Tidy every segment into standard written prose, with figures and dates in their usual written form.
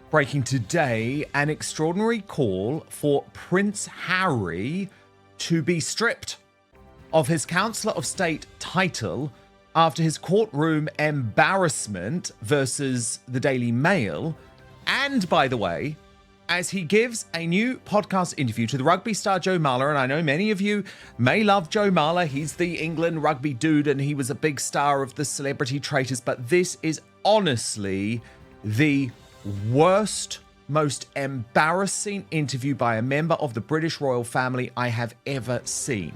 Breaking today, an extraordinary call for Prince Harry to be stripped of his Counselor of State title after his courtroom embarrassment versus the Daily Mail. And by the way, as he gives a new podcast interview to the rugby star Joe Marler, and I know many of you may love Joe Marler. He's the England rugby dude and he was a big star of the Celebrity Traitors, but this is honestly the worst, most embarrassing interview by a member of the British royal family I have ever seen.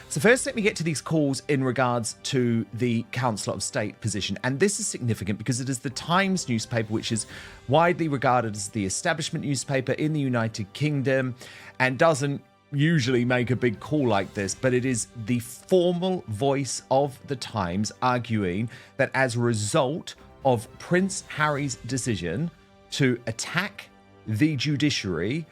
So first, let me get to these calls in regards to the Counselor of State position. And this is significant because it is the Times newspaper, which is widely regarded as the establishment newspaper in the United Kingdom and doesn't usually make a big call like this, but it is the formal voice of the Times arguing that as a result of Prince Harry's decision to attack the judiciary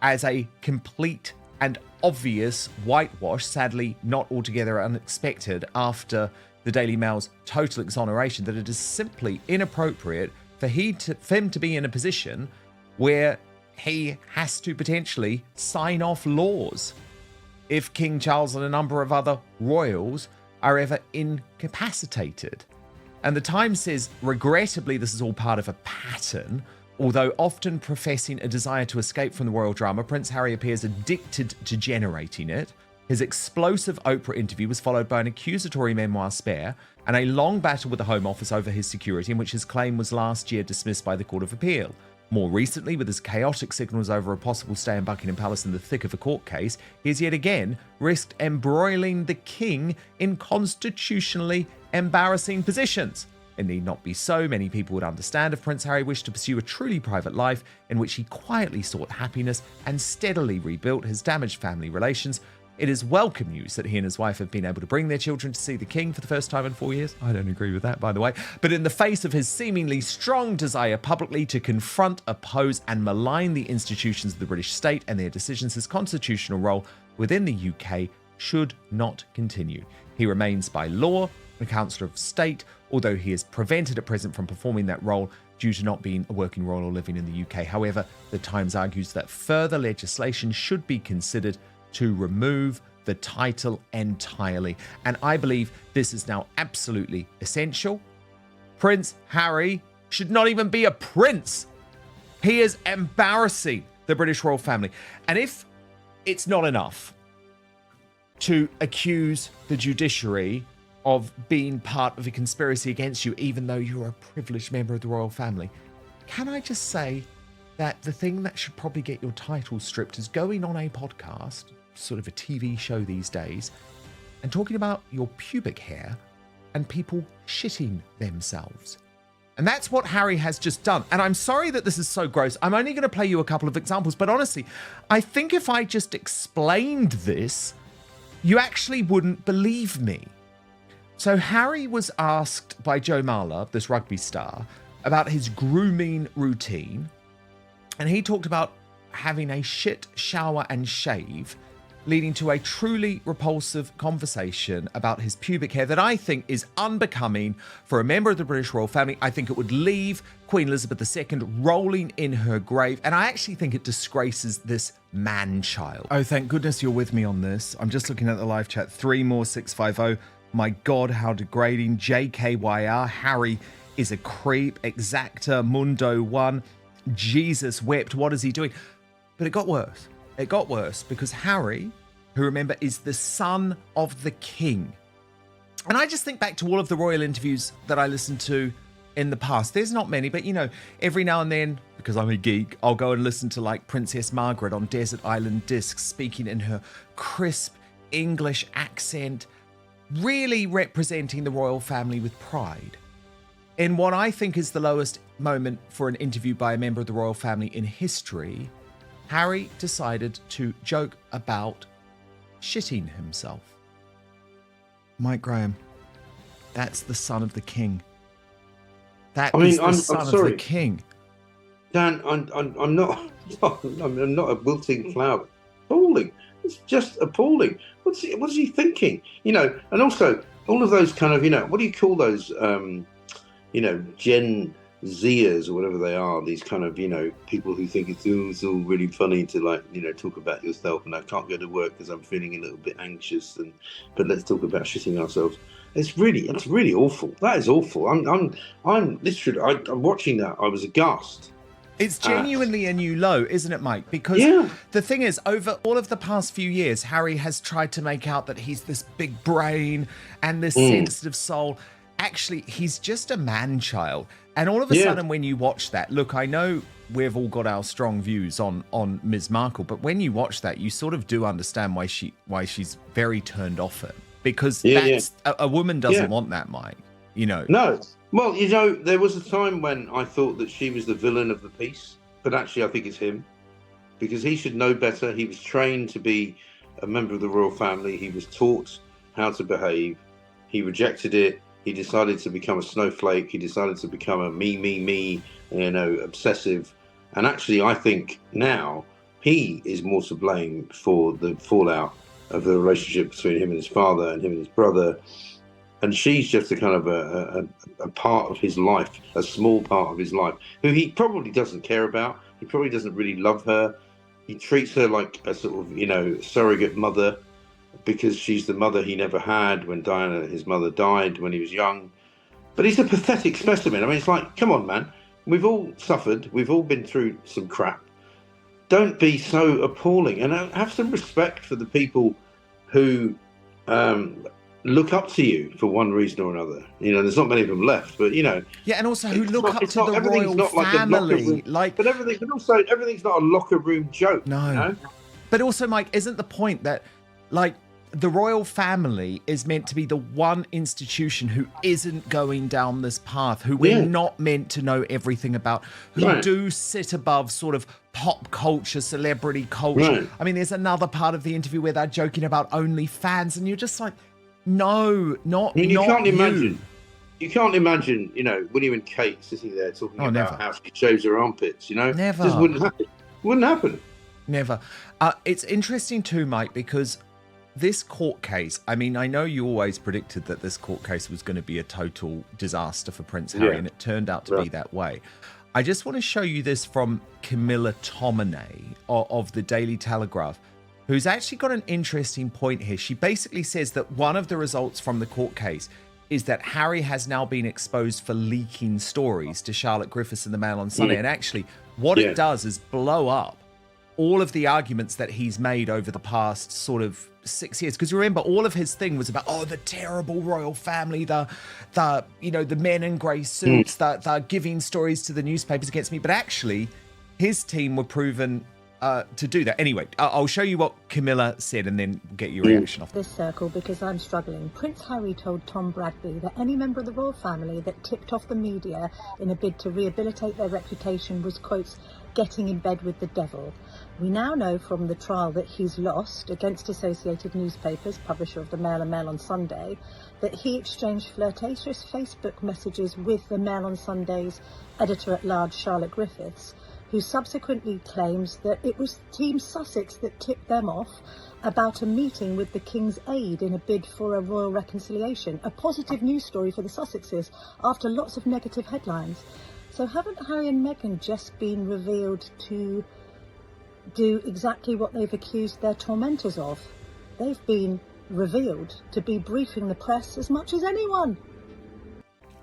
as a complete and obvious whitewash, sadly not altogether unexpected after the Daily Mail's total exoneration, that it is simply inappropriate for him to be in a position where he has to potentially sign off laws if King Charles and a number of other royals are ever incapacitated. And the Times says, regrettably, this is all part of a pattern. Although often professing a desire to escape from the royal drama, Prince Harry appears addicted to generating it. His explosive Oprah interview was followed by an accusatory memoir spare and a long battle with the Home Office over his security, in which his claim was last year dismissed by the Court of Appeal. More recently, with his chaotic signals over a possible stay in Buckingham Palace in the thick of a court case, he has yet again risked embroiling the king in constitutionally embarrassing positions. It need not be so. Many people would understand if Prince Harry wished to pursue a truly private life in which he quietly sought happiness and steadily rebuilt his damaged family relations. It is welcome news that he and his wife have been able to bring their children to see the king for the first time in 4 years. I don't agree with that, by the way. But in the face of his seemingly strong desire publicly to confront, oppose, and malign the institutions of the British state and their decisions, his constitutional role within the UK should not continue. He remains by law a Counselor of State, although he is prevented at present from performing that role due to not being a working royal or living in the UK. However, the Times argues that further legislation should be considered to remove the title entirely. And I believe this is now absolutely essential. Prince Harry should not even be a prince. He is embarrassing the British royal family. And if it's not enough to accuse the judiciary of being part of a conspiracy against you, even though you're a privileged member of the royal family, can I just say that the thing that should probably get your title stripped is going on a podcast, sort of a TV show these days, and talking about your pubic hair and people shitting themselves. And that's what Harry has just done. And I'm sorry that this is so gross. I'm only going to play you a couple of examples, but honestly, I think if I just explained this, you actually wouldn't believe me. So Harry was asked by Joe Marler, this rugby star, about his grooming routine. And he talked about having a shit shower and shave, leading to a truly repulsive conversation about his pubic hair that I think is unbecoming for a member of the British royal family. I think it would leave Queen Elizabeth II rolling in her grave. And I actually think it disgraces this man-child. Oh, thank goodness you're with me on this. I'm just looking at the live chat. 3 more 650. My God, how degrading. JKYR, Harry is a creep. Exacta, Mundo 1, Jesus wept. What is he doing? But it got worse. It got worse because Harry, who remember is the son of the king. And I just think back to all of the royal interviews that I listened to in the past. There's not many, but you know, every now and then, because I'm a geek, I'll go and listen to like Princess Margaret on Desert Island Discs, speaking in her crisp English accent, really representing the royal family with pride. In what I think is the lowest moment for an interview by a member of the royal family in history, Harry decided to joke about shitting himself. Mike Graham, that's the son of the king. That is the son of the king. Dan, I'm not a wilting flower. Appalling. It's just appalling. What is he thinking? You know, and also all of those kind of, you know, what do you call those, you know, Zias or whatever they are, these kind of, people who think it's all really funny to, like, talk about yourself, and I can't go to work because I'm feeling a little bit anxious, but let's talk about shitting ourselves. It's really awful. That is awful. I'm literally, I'm watching that. I was aghast. It's genuinely a new low, isn't it, Mike? Because the thing is, over all of the past few years, Harry has tried to make out that he's this big brain and this sensitive soul. Actually, he's just a man-child. And all of a sudden, when you watch that, look, I know we've all got our strong views on Ms. Markle, but when you watch that, you sort of do understand why she's very turned off it. Because a woman doesn't want that, Mike. No. Well, there was a time when I thought that she was the villain of the piece, but actually I think it's him, because he should know better. He was trained to be a member of the royal family. He was taught how to behave. He rejected it. He decided to become a snowflake. He decided to become a me, obsessive. And actually, I think now he is more to blame for the fallout of the relationship between him and his father and him and his brother. And she's just a kind of a part of his life, a small part of his life, who he probably doesn't care about. He probably doesn't really love her. He treats her like a sort of, surrogate mother, because she's the mother he never had when Diana, his mother, died when he was young. But he's a pathetic specimen. I mean, it's like, come on, man. We've all suffered. We've all been through some crap. Don't be so appalling. And have some respect for the people who look up to you for one reason or another. There's not many of them left, but Yeah, and also who look up to the royal family. But everything's not a locker room joke. No. But also, Mike, isn't the point that, like, the royal family is meant to be the one institution who isn't going down this path, who we're not meant to know everything about, who do sit above sort of pop culture, celebrity culture. Right. I mean, there's another part of the interview where they're joking about OnlyFans, and you're just like, no, not you can't you. imagine. You can't imagine, William and Kate sitting there talking about how she shaves her armpits. Never. It just wouldn't happen. Wouldn't happen. Never. It's interesting too, Mike, because this court case, I mean, I know you always predicted that this court case was going to be a total disaster for Prince Harry, and it turned out to be that way. I just want to show you this from Camilla Tominey of the Daily Telegraph, who's actually got an interesting point here. She basically says that one of the results from the court case is that Harry has now been exposed for leaking stories to Charlotte Griffiths in the Mail on Sunday. And actually, what it does is blow up all of the arguments that he's made over the past sort of 6 years. Because remember, all of his thing was about, the terrible royal family, the men in grey suits, the giving stories to the newspapers against me. But actually, his team were proven to do that. Anyway, I'll show you what Camilla said and then get your reaction off this circle, because I'm struggling. Prince Harry told Tom Bradby that any member of the royal family that tipped off the media in a bid to rehabilitate their reputation was, quotes, getting in bed with the devil. We now know from the trial that he's lost against Associated Newspapers, publisher of the Mail and Mail on Sunday, that he exchanged flirtatious Facebook messages with the Mail on Sunday's editor-at-large Charlotte Griffiths, who subsequently claims that it was Team Sussex that tipped them off about a meeting with the King's aide in a bid for a royal reconciliation. A positive news story for the Sussexes after lots of negative headlines. So haven't Harry and Meghan just been revealed to do exactly what they've accused their tormentors of? They've been revealed to be briefing the press as much as anyone.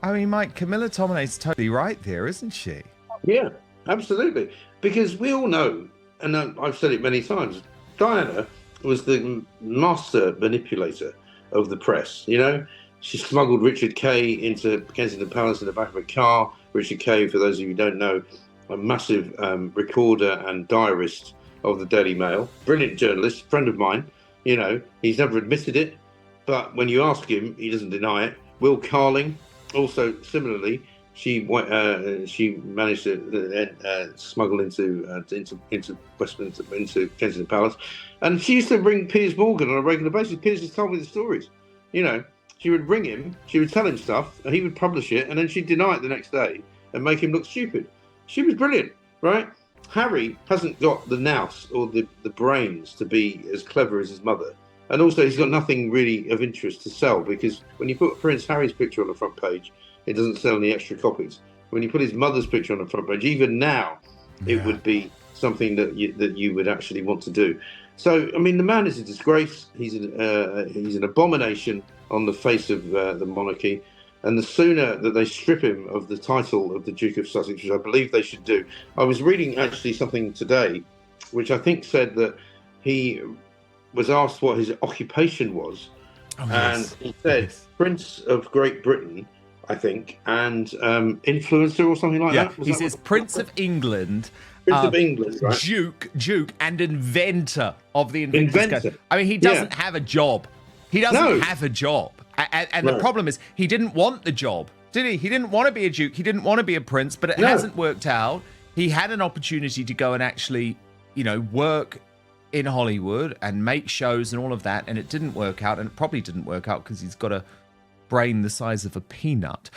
I mean, Mike, Camilla Tominey's totally right there, isn't she? Yeah, absolutely. Because we all know, and I've said it many times, Diana was the master manipulator of the press. She smuggled Richard Kay into Kensington Palace in the back of a car. Richard Kay, for those of you who don't know, a massive recorder and diarist of the Daily Mail, brilliant journalist, friend of mine. He's never admitted it, but when you ask him, he doesn't deny it. Will Carling, also similarly, she managed to smuggle into Westminster, into Kensington Palace, and she used to ring Piers Morgan on a regular basis. Piers has told me the stories. She would ring him, she would tell him stuff, and he would publish it, and then she'd deny it the next day and make him look stupid. She was brilliant, right? Harry hasn't got the nous or the brains to be as clever as his mother. And also, he's got nothing really of interest to sell, because when you put Prince Harry's picture on the front page, it doesn't sell any extra copies. when you put his mother's picture on the front page, even now, it would be something that you would actually want to do. So, I mean, the man is a disgrace. He's an abomination on the face of the monarchy. And the sooner that they strip him of the title of the Duke of Sussex, which I believe they should do. I was reading actually something today, which I think said that he was asked what his occupation was. And he said Prince of Great Britain, I think, and influencer or something like that. He says Prince of England. Prince of England, right? Duke, and inventor of the inventor. I mean, he doesn't have a job. He doesn't have a job. And the problem is, he didn't want the job, did he? He didn't want to be a duke. He didn't want to be a prince, but it hasn't worked out. He had an opportunity to go and actually, work in Hollywood and make shows and all of that, and it didn't work out. And it probably didn't work out because he's got a brain the size of a peanut.